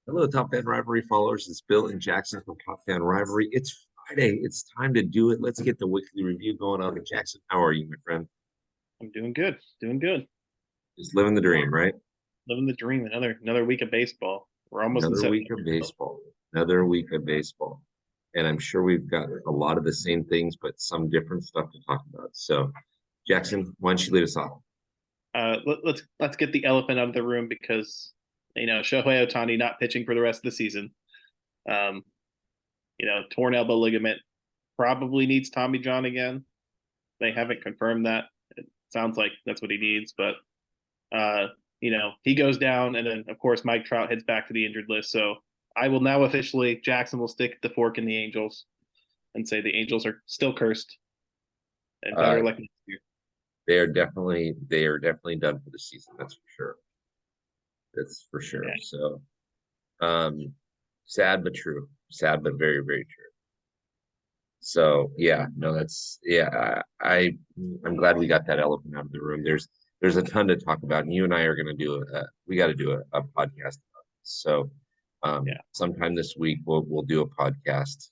Hello, Top Fan Rivalry followers. It's Bill and Jackson from Top Fan Rivalry. It's Friday. It's time to do it. Let's get the weekly review going on. Jackson, how are you, my friend? I'm doing good. Doing good. Just living the dream, right? Living the dream. Another week of baseball. We're almost in Another week September. of baseball. Another week of baseball. And I'm sure we've got a lot of the same things, but some different stuff to talk about. So, Jackson, why don't you lead us off? Let's get the elephant out of the room because Shohei Ohtani not pitching for the rest of the season. Um, torn elbow ligament, probably needs Tommy John again. They haven't confirmed that. It sounds like that's what he needs, but he goes down, and then of course Mike Trout heads back to the injured list. So I will now officially Jackson will stick the fork in the Angels and say the Angels are still cursed and Uh, better luck next year. they are definitely done for the season. That's for sure. That's for sure. Yeah. So, um, sad but true. Sad but very, very true. So yeah, no, that's yeah. I'm glad we got that elephant out of the room. There's a ton to talk about, and you and I are going to do we got to do a podcast about this. So Yeah. sometime this week we'll do a podcast,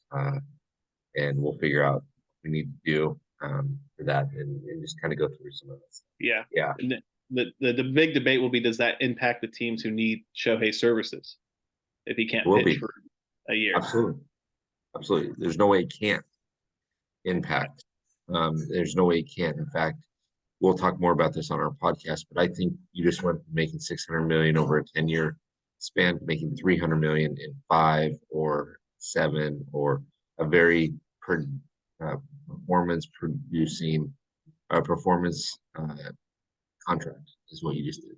and we'll figure out what we need to do for that, and just kind of go through some of this. Yeah. Yeah, And the big debate will be, does that impact the teams who need Shohei services if he it can't will pitch be for a year? absolutely, absolutely. There's no way it can't impact. There's no way it can't. In fact, we'll talk more about this on our podcast, but I think you just went from making 600 million over a 10-year span to making 300 million in 5 or 7 or a very uh, performance producing performance contract is what you just did.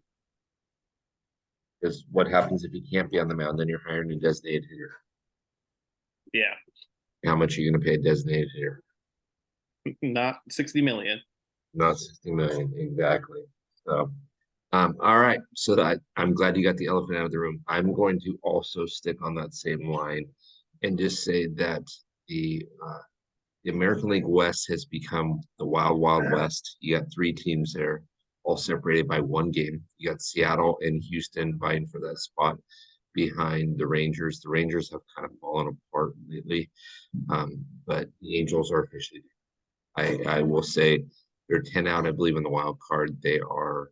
Because what happens if you can't be on the mound? Then you're hiring a designated hitter. Yeah. How much are you going to pay a designated hitter? Not 60 million. Not 60 million exactly. So all right. So I'm glad you got the elephant out of the room. I'm going to also stick on that same line and just say that the American League West has become the wild, wild west. You got three teams there, all separated by one game. You got Seattle and Houston vying for that spot behind the Rangers. The Rangers have kind of fallen apart lately, but the Angels are officially. I will say they're 10 out, I believe, in the wild card. They are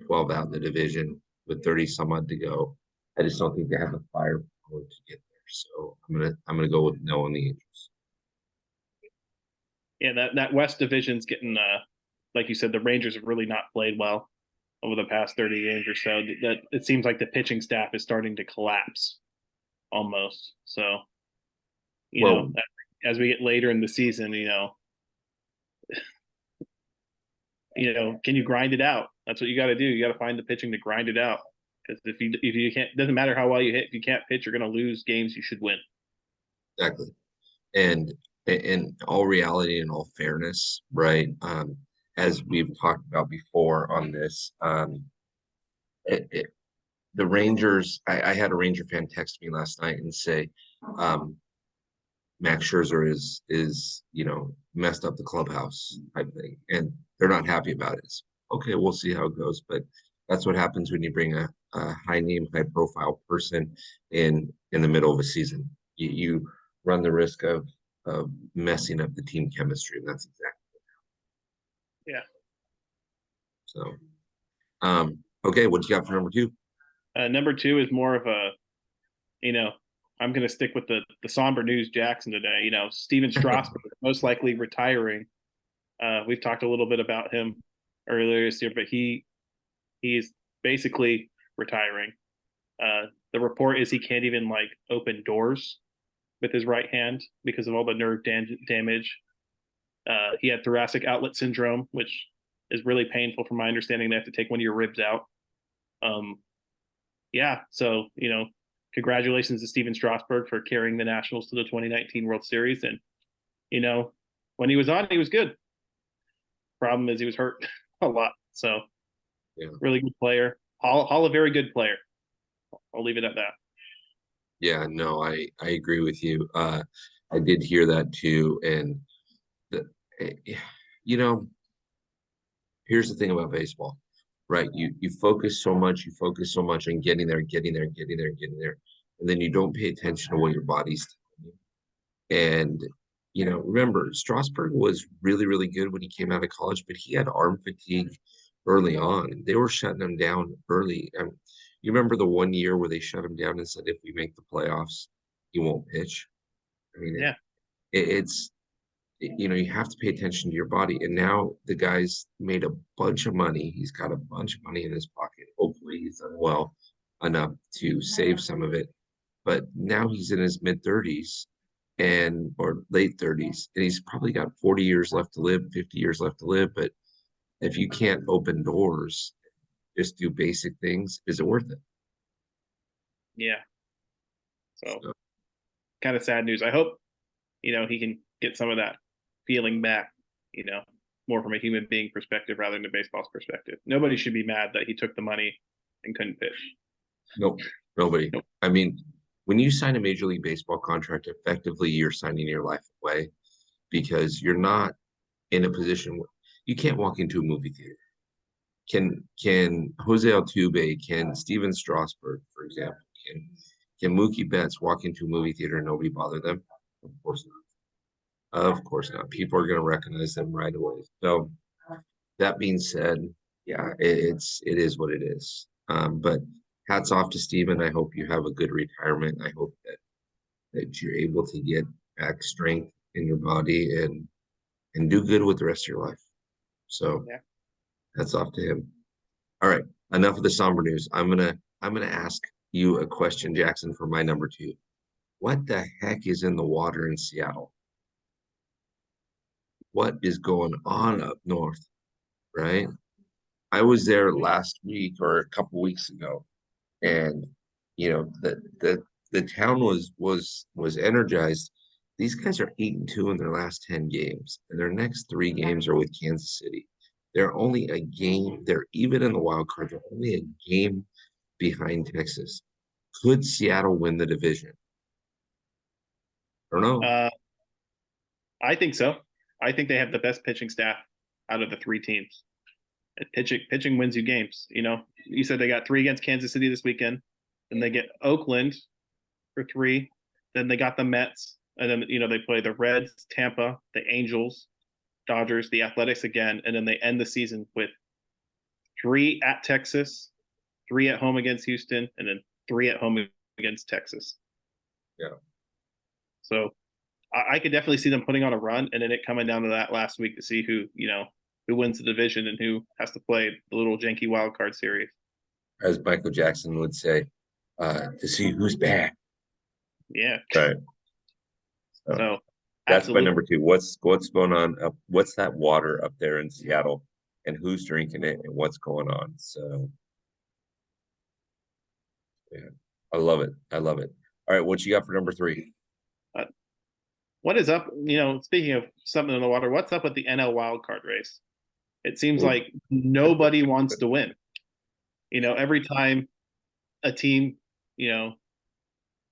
12 out in the division with 30 some odd to go. I just don't think they have the firepower to get there. So I'm gonna go with no on the Angels. Yeah, that West division's getting like you said, the Rangers have really not played well over the past 30 games or so. That it seems like the pitching staff is starting to collapse almost. So, you know, Well, as we get later in the season, can you grind it out? That's what you got to do. You got to find the pitching to grind it out. Because if you can't, it doesn't matter how well you hit. If you can't pitch, you're going to lose games you should win. exactly. And in all reality and all fairness, right? As we've talked about before on this, it, it, the Rangers. I had a Ranger fan text me last night and say, um, Max Scherzer is messed up the clubhouse type thing, and they're not happy about it. So, okay, we'll see how it goes, but that's what happens when you bring a high name, high profile person in the middle of a season. You run the risk of messing up the team chemistry, and that's exactly Yeah. so. Okay, what you got for number two? Number two is more of a, you know, I'm going to stick with the somber news Jackson today. Steven Strasburg most likely retiring. We've talked a little bit about him earlier this year, but he's basically retiring. The report is he can't even like open doors with his right hand because of all the nerve damage. He had thoracic outlet syndrome, which is really painful. From my understanding, they have to take one of your ribs out. Um, yeah, so congratulations to Steven Strasburg for carrying the Nationals to the 2019 World Series. And when he was on, he was good. Problem is he was hurt a lot. So Yeah, really good player. Hall a very good player. I'll leave it at that. yeah, no, I agree with you. I did hear that too, and the, eh, you know, here's the thing about baseball. right? You focus so much on getting there, and then you don't pay attention to what your body's telling you. And remember, Strasburg was really, really good when he came out of college, but he had arm fatigue early on. They were shutting him down early. You remember the one year where they shut him down and said, if we make the playoffs, he won't pitch. I mean, Yeah. it's you have to pay attention to your body. And now the guy's made a bunch of money. He's got a bunch of money in his pocket. Hopefully, he's done well enough to save some of it. But now he's in his mid 30s or late 30s, and he's probably got 40 years left to live, 50 years left to live. But if you can't open doors, just do basic things, is it worth it? Yeah. So So, kind of sad news. I hope, he can get some of that feeling back, more from a human being perspective rather than a baseball's perspective. Nobody should be mad that he took the money and couldn't pitch. nope, nobody. Nope. I mean, when you sign a Major League Baseball contract, effectively you're signing your life away because you're not in a position where you can't walk into a movie theater. Can Jose Altuve, can Steven Strasburg, for example, can Mookie Betts walk into a movie theater and nobody bother them? Of course not. Of course not. People are going to recognize them right away. So that being said, yeah, it is what it is. But hats off to Steven. I hope you have a good retirement. I hope that you're able to get back strength in your body and do good with the rest of your life. So Yeah. hats off to him. All right, enough of the somber news. I'm gonna ask you a question, Jackson, for my number two. What the heck is in the water in Seattle? What is going on up north? Right? I was there last week or a couple weeks ago, and the town was energized. These guys are 8-2 in their last 10 games, and their next three games are with Kansas City. They're only a game, they're even in the wild card, they're only a game behind Texas. Could Seattle win the division? I don't know. I think so. I think they have the best pitching staff out of the three teams. And pitching wins you games. You said they got 3 against Kansas City this weekend. Then they get Oakland for 3. Then they got the Mets. And then, they play the Reds, Tampa, the Angels, Dodgers, the Athletics again. And then they end the season with 3 at Texas, 3 at home against Houston, and then 3 at home against Texas. Yeah. So I could definitely see them putting on a run and then it coming down to that last week to see who wins the division and who has to play the little janky wild card series. As Michael Jackson would say, to see who's back. Yeah. Right. So that's my number two. What's going on up? What's that water up there in Seattle, and who's drinking it, and what's going on? So, yeah, I love it. I love it. All right, what you got for number 3? What is up? Speaking of something in the water, what's up with the NL wildcard race? It seems Ooh. like nobody wants to win. Every time a team,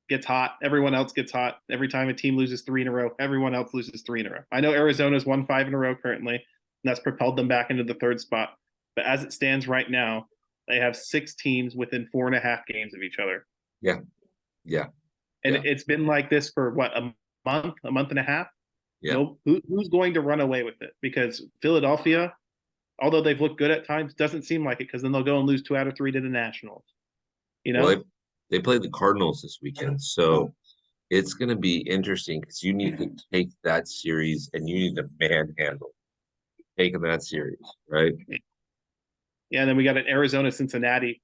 gets hot, everyone else gets hot. Every time a team loses 3 in a row, everyone else loses 3 in a row. I know Arizona's won 5 in a row currently, and that's propelled them back into the 3rd spot. But as it stands right now, they have 6 teams within 4.5 games of each other. Yeah. And yeah. it's been like this for what, a month and a half? Yeah. No, who's going to run away with it? Because Philadelphia, although they've looked good at times, doesn't seem like it because then they'll go and lose 2 out of 3 to the Nationals. Well, they played the Cardinals this weekend, so it's going to be interesting because you need to take that series and you need to manhandle taking that series, right? Yeah, and then we got an Arizona Cincinnati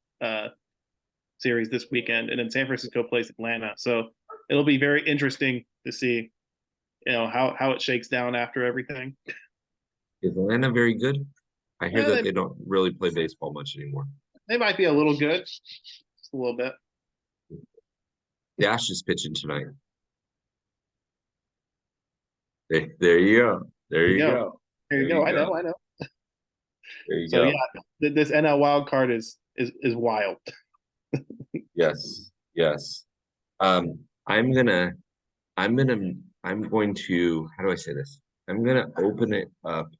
series this weekend, and then San Francisco plays Atlanta. So it'll be very interesting to see, how it shakes down after everything. Is Atlanta very good? I hear that they they don't really play baseball much anymore. They might be a little good, just a little bit. Dash is pitching tonight. There you go. There you go. There you go. I know. There you So go. yeah, this NL wild card is wild. Yes. I'm going to, how do I say this? I'm going to open it up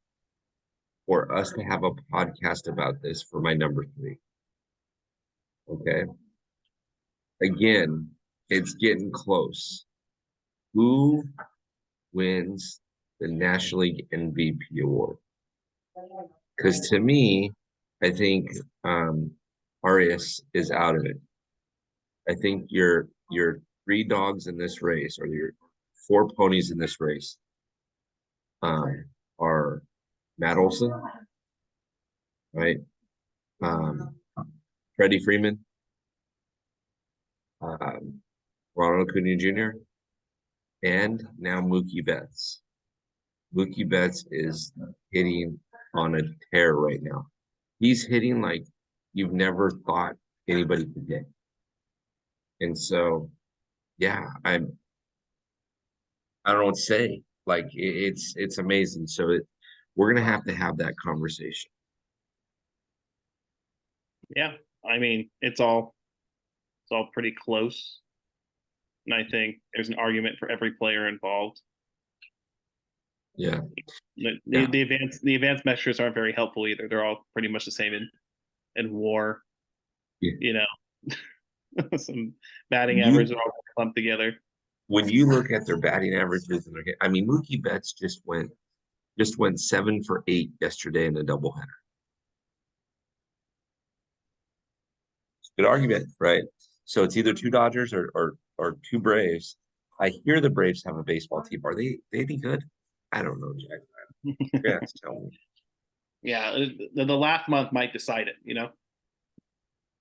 for us to have a podcast about this for my number 3. Okay. Again, it's getting close. Who wins the National League MVP award? Because to me, I think Arias is out of it. I think your 3 dogs in this race, or your 4 ponies in this race, are Matt Olson, right? Freddie Freeman, Ronald Acuna Jr., and now Mookie Betts. Mookie Betts is hitting on a tear right now. He's hitting like you've never thought anybody could hit. And so, yeah, I don't know what to say. Like it's amazing. So we're gonna have to have that conversation. Yeah, I mean, it's all pretty close, and I think there's an argument for every player involved. Yeah. The advanced measures aren't very helpful either. They're all pretty much the same in WAR. Yeah. You know, some batting average are all clumped together. When you look at their batting averages, and I mean, Mookie Betts just went 7 for 8 yesterday in a doubleheader. Good argument, right? So it's either 2 Dodgers or 2 Braves. I hear the Braves have a baseball team. Are they any good? I don't know, Jack. Yeah, tell me. Yeah, the last month might decide it, you know?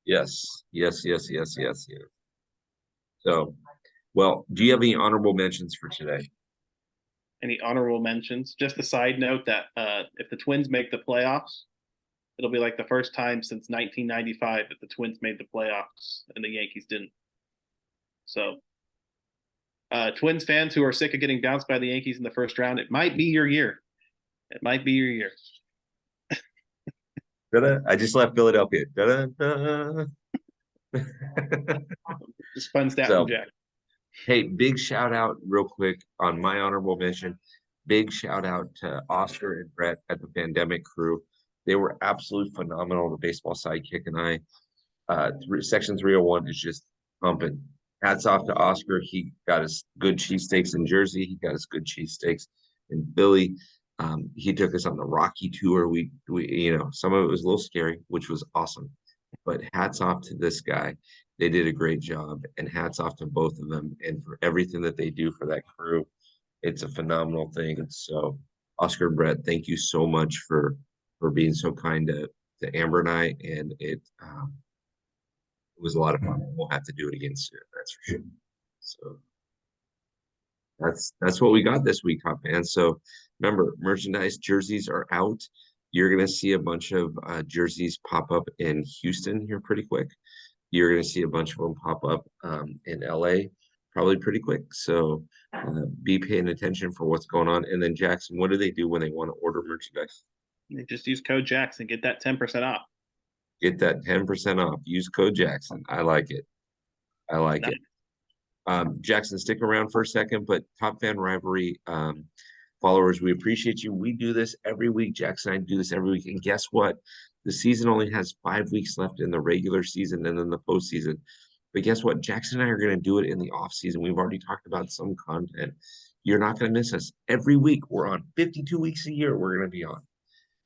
Yes. So, well, do you have any honorable mentions for today? Any honorable mentions? Just a side note that if the Twins make the playoffs, it'll be like the first time since 1995 that the Twins made the playoffs and the Yankees didn't. So, Twins fans who are sick of getting bounced by the Yankees in the first round, it might be your year. It might be your year. Da-da. I just left Philadelphia. Da-da-da. Just fun stat So, from Jack. hey, big shout out real quick on my honorable mention. Big shout out to Oscar and Brett at the Pandemic Crew. They were absolutely phenomenal. The baseball sidekick and I. Section 301 is just pumping. Hats off to Oscar. He got his good cheesesteaks in Jersey. He got his good cheesesteaks in Philly. He took us on the Rocky tour. We some of it was a little scary, which was awesome. But hats off to this guy. They did a great job, and hats off to both of them and for everything that they do for that crew. It's a phenomenal thing. So, Oscar and Brett, thank you so much for being so kind to Amber and I, and it was a lot of fun. We'll have to do it again soon. That's for sure. So that's what we got this week, Top Fans. So remember, merchandise jerseys are out. You're gonna see a bunch of jerseys pop up in Houston here pretty quick. You're gonna see a bunch of them pop up in LA probably pretty quick. So be paying attention for what's going on. And then Jackson, what do they do when they want to order merchandise? They just use code Jackson, get that 10% off. Get that 10% off. Use code Jackson. I like it. I like it. Jackson, stick around for a second, but Top Fan Rivalry followers, we appreciate you. We do this every week. Jackson and I do this every week. And guess what? The season only has 5 weeks left in the regular season and then the postseason. But guess what? Jackson and I are going to do it in the off season. We've already talked about some content. You're not going to miss us. Every week, we're on 52 weeks a year. We're going to be on.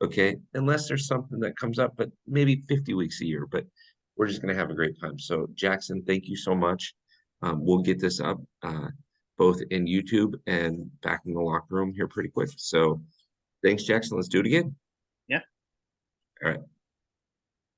Okay. Unless there's something that comes up, but maybe 50 weeks a year. But we're just going to have a great time. So, Jackson, thank you so much. We'll get this up both in YouTube and back in the locker room here pretty quick. So thanks, Jackson. Let's do it again. Yeah. All right.